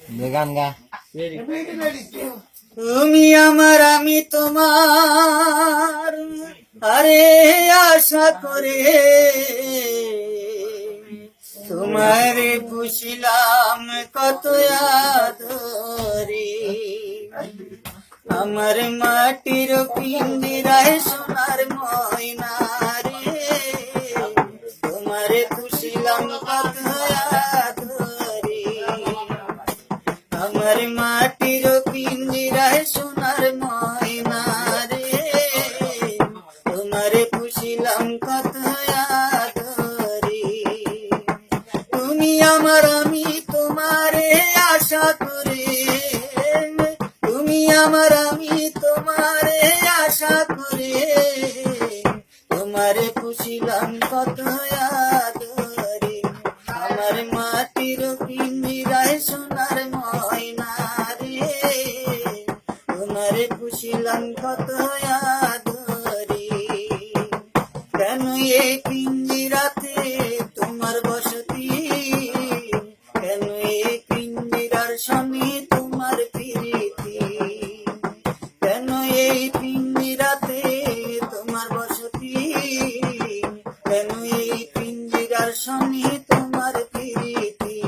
গান গা। তুমি আমার আমি তোমার, আরে আশা করে তোমারে পুষিলাম কত আদরে। আমার মাটির পিঞ্জিরায় সোনার ময়না রে, তোমারে পুষিলাম কত আদরে। আমার মাটির পিঞ্জিরায় সোনার ময়না রে, তোমারে পুষিলাম কত আদরে। তুমি আমার আমি তোমারে আশা করে, তুমি আমার আমি তোমারে আশা করে, তোমারে পুষিলাম কত আদরে। আমার মাটির পিঞ্জিরায় সোনার ময়না রে, তোমারে পুষিলাম কত আদরে। কেন এই পিঞ্জিরাতে তোমার বসতি, কেন এই পিঞ্জিরার স্বামী তোমার প্রীতি, কেন এই পিঞ্জিরাতে তোমার বসতি, কেন এই পিঞ্জিরার স্বামী তোমার প্রীতি।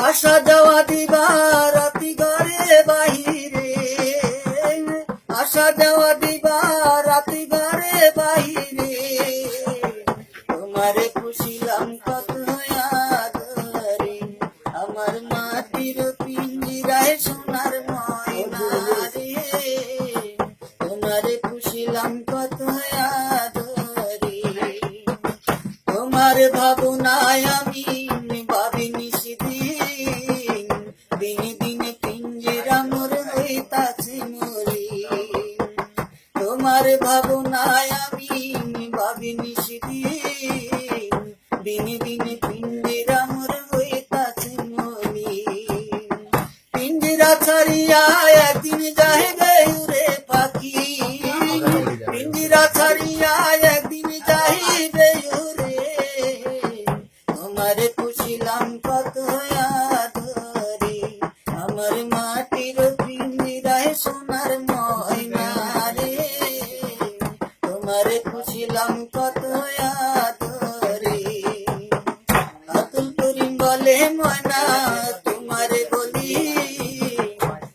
আসা যাওয়া দিবা রাতি ঘরে বাহিরে, আসা যাওয়া দিবা রাতি ঘরে বাহিরে, তোমারে পুষিলাম কত আদরে। আমার মাটির পিঞ্জিরায় সোনার ময়না রে, তোমারে পুষিলাম কত আদরে। তোমার ভাবনায় আমি ভাবিনি সেদিন, দিনে দিনে পিঞ্জিরা মোর হইতাছে মলিন। তোমার ভাবনায় আমি ভাবিনি সেদিন, দিনে দিনে পিঞ্জিরা মোর হইতাছে মলিন। পিঞ্জিরা ছাড়িয়া একদিন যাইবে উড়ে পাখি, পিঞ্জিরা ছাড়িয়া একদিন যাইবে উড়ে, তোমারে পুষিলাম কত আদরে। আমার মাটির পিঞ্জিরায় সোনার ময়না রে, তোমারে পুষিলাম কত আদরে। আতুল করিম বলে ময়না তোমারে বলি,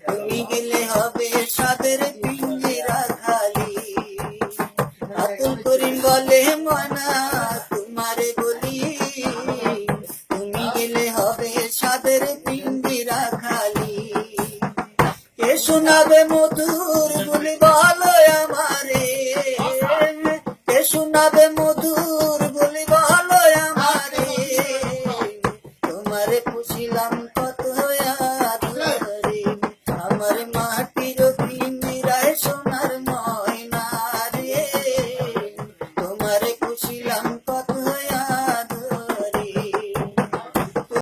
তুমি গেলে হবে সাদের পিঞ্জিরা খালি। আতুল করিম বলে ময়না তোমারে বলি, তুমি গেলে হবে সাদের পিঞ্জিরা খালি। কে শোনাবে মধুর বলি বলো আমারে, কে শোনাবে মধুর বলি বলো আমারে, তোমারে পুষিলাম কত